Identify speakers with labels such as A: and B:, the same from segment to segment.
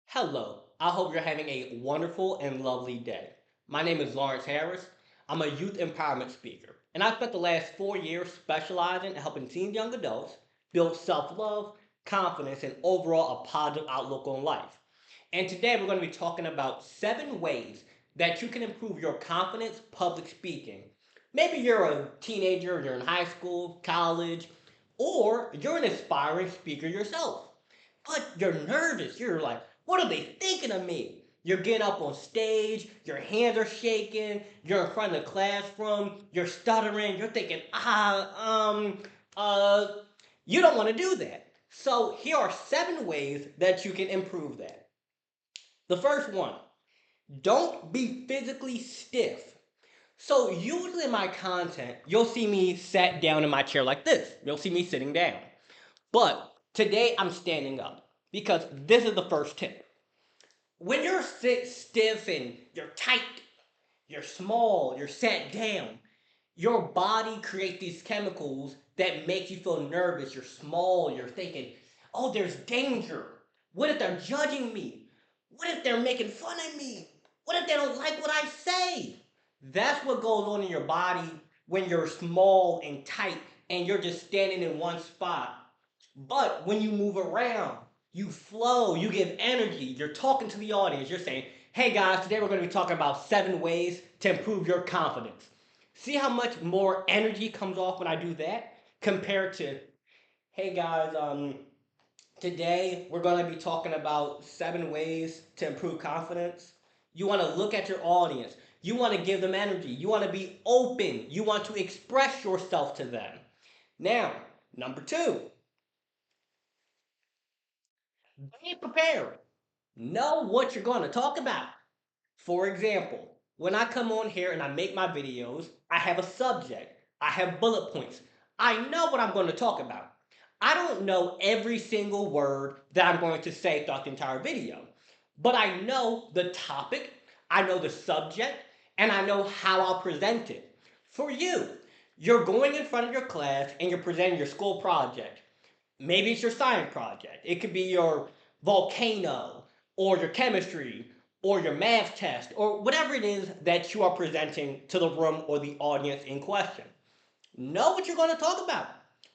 A: Hello, I hope you're having a wonderful and lovely day. My name is Lawrence Harris. I'm a youth empowerment speaker, and I've spent the last 4 years specializing in helping teen young adults build self love, confidence, and overall a positive outlook on life. And today we're going to be talking about 7 ways that you can improve your confidence public speaking. Maybe you're a teenager, you're in high school, college, or you're an aspiring speaker yourself. But you're nervous. You're like, what are they thinking of me? You're getting up on stage, your hands are shaking, you're in front of the classroom, you're stuttering, you're thinking, uh, you don't want to do that. So here are 7 ways that you can improve that. The first one, don't be physically stiff. So usually in my content, you'll see me sat down in my chair like this. You'll see me sitting down. But today I'm standing up because this is the first tip. When you're sit stiff and you're tight, you're small, you're sat down, your body creates these chemicals that make you feel nervous. You're small, you're thinking, oh, there's danger. What if they're judging me? What if they're making fun of me? What if they don't like what I say? That's what goes on in your body when you're small and tight and you're just standing in one spot. But when you move around, you flow, you give energy, you're talking to the audience, you're saying, hey guys, today we're going to be talking about 7 ways to improve your confidence. See how much more energy comes off when I do that compared to, hey guys, today we're going to be talking about 7 ways to improve confidence. You want to look at your audience, you want to give them energy, you want to be open, you want to express yourself to them. Now, number 2, be prepared. Know what you're going to talk about. For example, when I come on here and I make my videos, I have a subject, I have bullet points. I know what I'm going to talk about. I don't know every single word that I'm going to say throughout the entire video, but I know the topic, I know the subject, and I know how I'll present it. For you, you're going in front of your class and you're presenting your school project. Maybe it's your science project. It could be your volcano or your chemistry or your math test or whatever it is that you are presenting to the room or the audience in question. Know what you're going to talk about.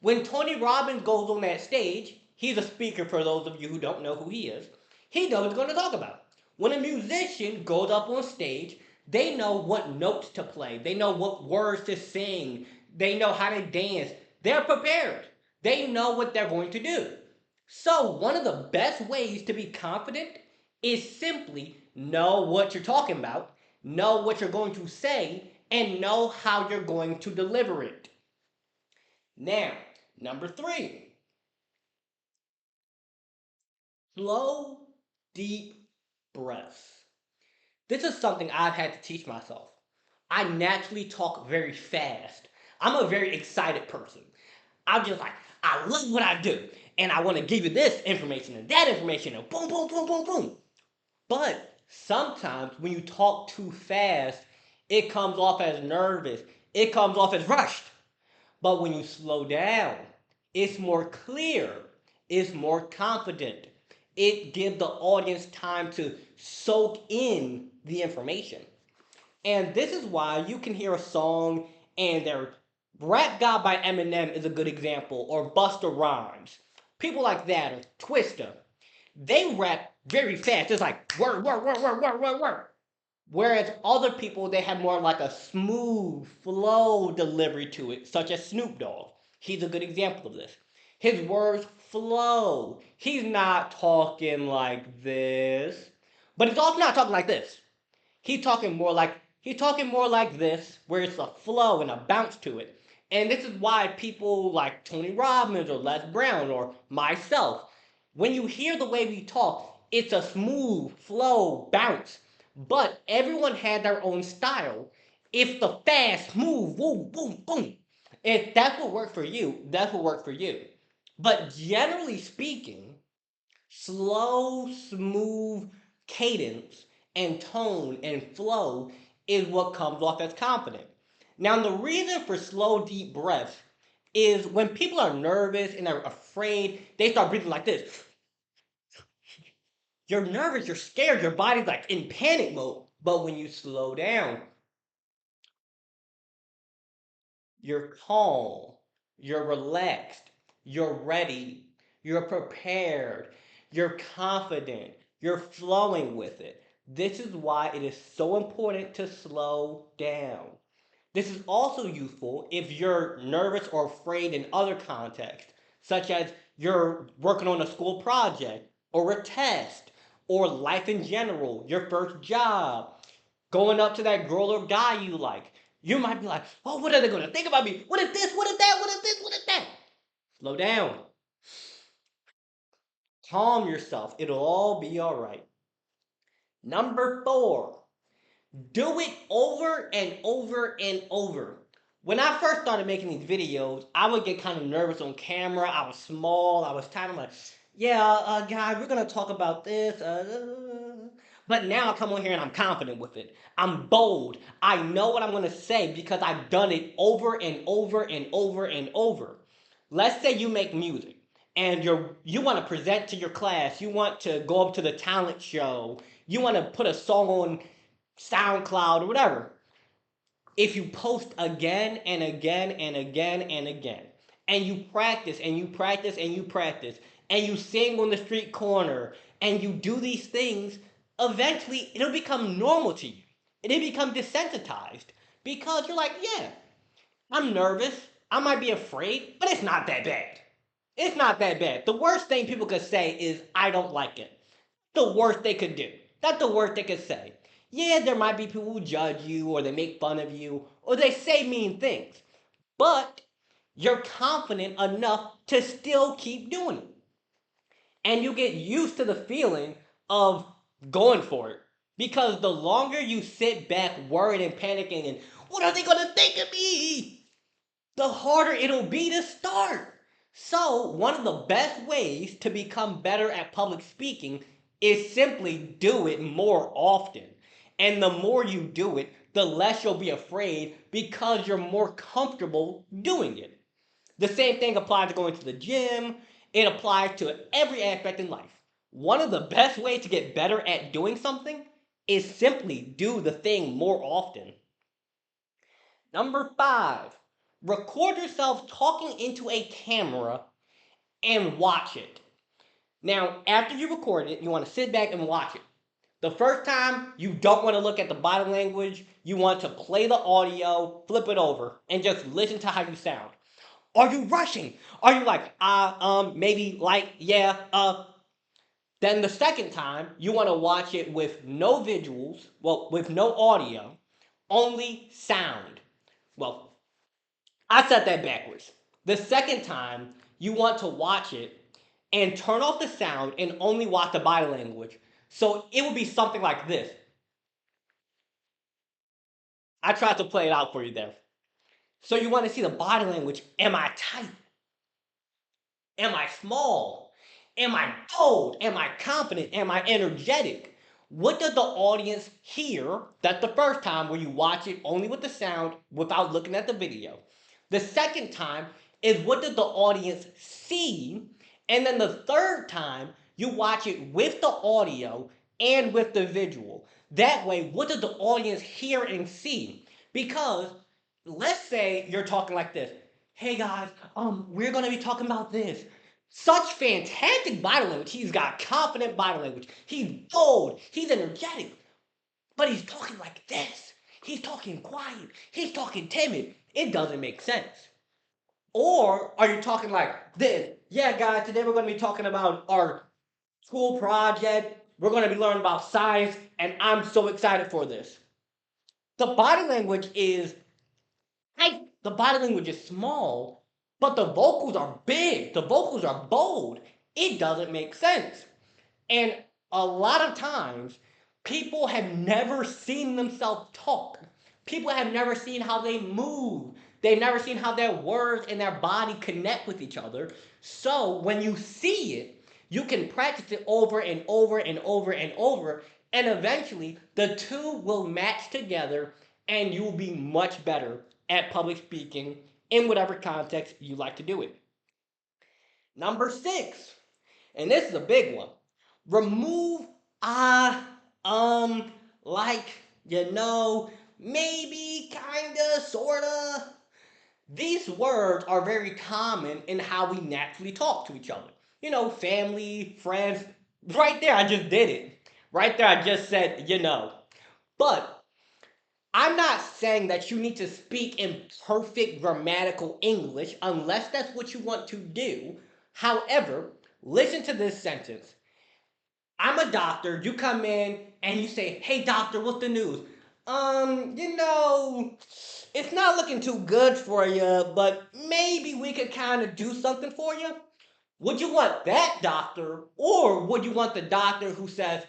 A: When Tony Robbins goes on that stage, he's a speaker for those of you who don't know who he is. He knows what he's going to talk about. When a musician goes up on stage, they know what notes to play, they know what words to sing, they know how to dance. They're prepared, they know what they're going to do. So, one of the best ways to be confident is simply know what you're talking about, know what you're going to say, and know how you're going to deliver it. Now, number 3, slow, deep breaths. This is something I've had to teach myself. I naturally talk very fast. I'm a very excited person. I'm just like, I love what I do, and I want to give you this information and that information, and boom, boom, boom, boom, boom. But sometimes when you talk too fast, it comes off as nervous, it comes off as rushed. But when you slow down, it's more clear, it's more confident. It gives the audience time to soak in the information. And this is why you can hear a song and their Rap God by Eminem is a good example, or Busta Rhymes. People like that, or Twista. They rap very fast. It's like word, word, word, word, word, word, word. Whereas other people, they have more like a smooth flow delivery to it, such as Snoop Dogg. He's a good example of this. His words flow. He's not talking like this, but he's also not talking like this. He's talking more like this, where it's a flow and a bounce to it. And this is why people like Tony Robbins or Les Brown or myself, when you hear the way we talk, it's a smooth flow bounce. But everyone had their own style. If the fast move, boom, boom, boom. If that's what worked for you, that's what worked for you. But generally speaking, slow, smooth cadence and tone and flow is what comes off as confident. Now, the reason for slow, deep breaths is when people are nervous and are afraid, they start breathing like this. You're nervous, you're scared, your body's like in panic mode. But when you slow down, you're calm, you're relaxed, you're ready, you're prepared, you're confident, you're flowing with it. This is why it is so important to slow down. This is also useful if you're nervous or afraid in other contexts, such as you're working on a school project or a test or life in general, your first job, going up to that girl or guy you like. You might be like, oh, what are they going to think about me? What is this? What is that? What is this? What is that? Slow down. Calm yourself. It'll all be all right. Number 4, do it over and over and over. When I first started making these videos, I would get kind of nervous on camera. I was small. I was tiny. I'm like, yeah, guys, we're going to talk about this. But now I come on here and I'm confident with it. I'm bold. I know what I'm going to say because I've done it over and over and over and over. Let's say you make music and you want to present to your class. You want to go up to the talent show. You want to put a song on SoundCloud or whatever. If you post again and again and again and again, and you practice and you practice and you practice, and you sing on the street corner, and you do these things, eventually it'll become normal to you. It'll become desensitized because you're like, yeah, I'm nervous. I might be afraid, but it's not that bad. It's not that bad. The worst thing people could say is, I don't like it. The worst they could do. That's the worst they could say. Yeah, there might be people who judge you, or they make fun of you, or they say mean things. But you're confident enough to still keep doing it. And you get used to the feeling of going for it. Because the longer you sit back worried and panicking and, what are they going to think of me? The harder it'll be to start. So, one of the best ways to become better at public speaking is simply do it more often. And the more you do it, the less you'll be afraid because you're more comfortable doing it. The same thing applies to going to the gym, it applies to every aspect in life. One of the best ways to get better at doing something is simply do the thing more often. Number 5, record yourself talking into a camera and watch it. Now, after you record it, you want to sit back and watch it. The first time, you don't want to look at the body language. You want to play the audio, flip it over, and just listen to how you sound. Are you rushing? Are you like, maybe, like, yeah, Then the second time, you want to watch it with no visuals, well, with no audio, only sound. Well, I said that backwards. The second time, you want to watch it and turn off the sound and only watch the body language. So it would be something like this. I tried to play it out for you there. So you want to see the body language. Am I tight? Am I small? Am I bold? Am I confident? Am I energetic? What does the audience hear? That's the first time where you watch it only with the sound without looking at the video. The second time is what does the audience see? And then the third time, you watch it with the audio and with the visual. That way, what does the audience hear and see? Because let's say you're talking like this. Hey guys, we're gonna be talking about this. Such fantastic body language. He's got confident body language. He's bold. He's energetic. But he's talking like this. He's talking quiet. He's talking timid. It doesn't make sense. Or are you talking like this? Yeah, guys, today we're going to be talking about our school project. We're going to be learning about science, and I'm so excited for this. The body language is, hey, the body language is small, but the vocals are big. The vocals are bold. It doesn't make sense. And a lot of times, people have never seen themselves talk. People have never seen how they move. They've never seen how their words and their body connect with each other. So when you see it, you can practice it over and over and over and over. And eventually, the two will match together and you'll be much better at public speaking in whatever context you like to do it. Number 6, and this is a big one, remove Ah, um, like, you know, maybe, kinda, sorta. These words are very common in how we naturally talk to each other. You know, family, friends. Right there, I just did it. Right there, I just said, you know. But I'm not saying that you need to speak in perfect grammatical English unless that's what you want to do. However, listen to this sentence. I'm a doctor. You come in and you say, "Hey doctor, what's the news?" It's not looking too good for you, but maybe we could kind of do something for you. Would you want that doctor, or would you want the doctor who says,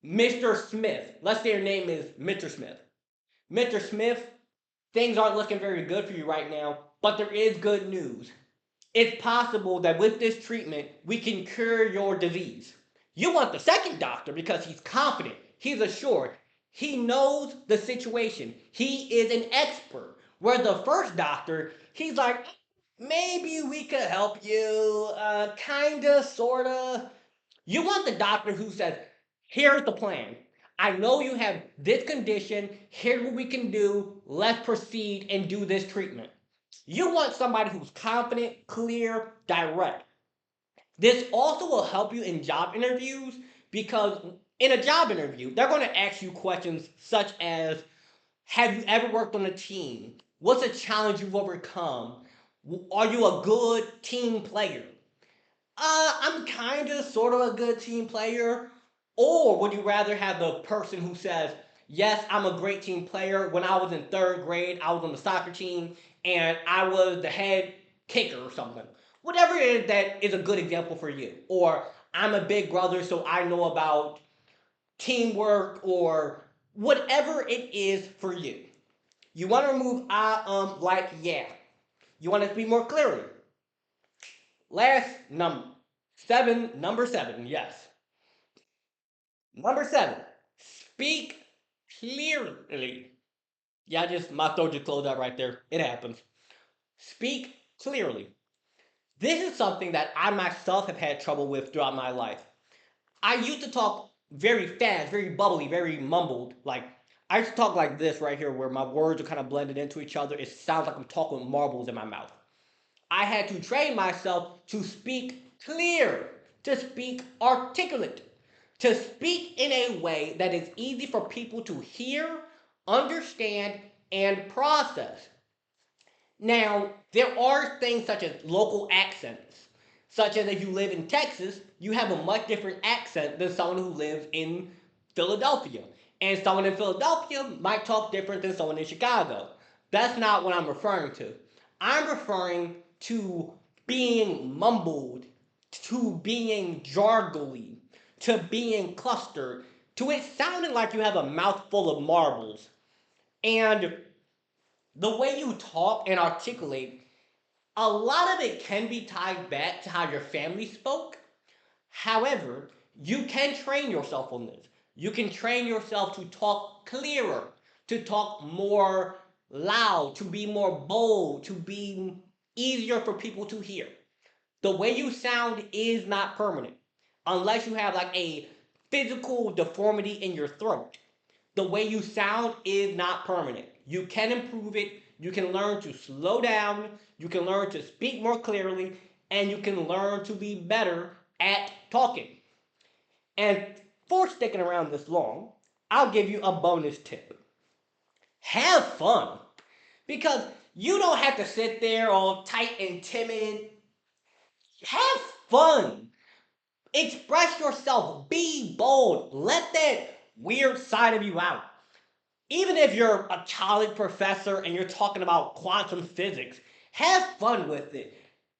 A: "Mr. Smith"? Let's say your name is Mr. Smith. Mr. Smith, things aren't looking very good for you right now, but there is good news. It's possible that with this treatment, we can cure your disease. You want the second doctor because he's confident, he's assured, he knows the situation, he is an expert. Where the first doctor, he's like, maybe we could help you, kinda, sorta. You want the doctor who says, here's the plan. I know you have this condition. Here's what we can do. Let's proceed and do this treatment. You want somebody who's confident, clear, direct. This also will help you in job interviews because in a job interview, they're going to ask you questions such as, have you ever worked on a team? What's a challenge you've overcome? Are you a good team player? I'm kind of sort of a good team player. Or would you rather have the person who says, yes, I'm a great team player. When I was in third grade, I was on the soccer team and I was the head kicker or something. Whatever it is that is a good example for you. Or I'm a big brother, so I know about teamwork or whatever it is for you. You want to remove like, yeah. You want to speak more clearly. Last number. Number seven, yes. Number seven, speak clearly. Yeah, my throat just closed out right there. It happens. Speak clearly. This is something that I myself have had trouble with throughout my life. I used to talk very fast, very bubbly, very mumbled. Like, I used to talk like this right here, where my words are kind of blended into each other. It sounds like I'm talking with marbles in my mouth. I had to train myself to speak clear, to speak articulate, to speak in a way that is easy for people to hear, understand, and process. Now, there are things such as local accents, such as if you live in Texas, you have a much different accent than someone who lives in Philadelphia. And someone in Philadelphia might talk different than someone in Chicago. That's not what I'm referring to. I'm referring to being mumbled, to being jargly, to being clustered, to it sounding like you have a mouthful of marbles. And the way you talk and articulate, a lot of it can be tied back to how your family spoke. However, you can train yourself on this. You can train yourself to talk clearer, to talk more loud, to be more bold, to be easier for people to hear. The way you sound is not permanent unless you have like a physical deformity in your throat. The way you sound is not permanent. You can improve it. You can learn to slow down. You can learn to speak more clearly. And you can learn to be better at talking. And for sticking around this long, I'll give you a bonus tip. Have fun. Because you don't have to sit there all tight and timid. Have fun. Express yourself. Be bold. Let that weird side of you out. Even if you're a college professor and you're talking about quantum physics, have fun with it.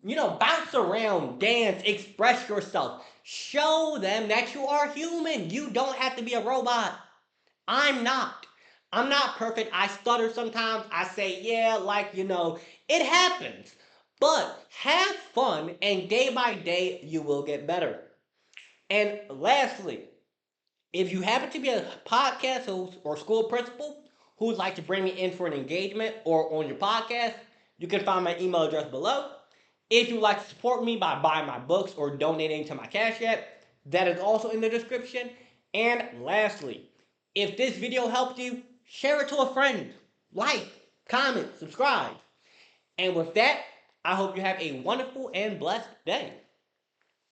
A: Bounce around, dance, express yourself. Show them that you are human. You don't have to be a robot. I'm not. I'm not perfect. I stutter sometimes. I say, yeah, it happens. But have fun, and day by day, you will get better. And lastly, if you happen to be a podcast host or school principal who would like to bring me in for an engagement or on your podcast, you can find my email address below. If you would like to support me by buying my books or donating to my Cash App, that is also in the description. And lastly, if this video helped you, share it to a friend. Like, comment, subscribe. And with that, I hope you have a wonderful and blessed day.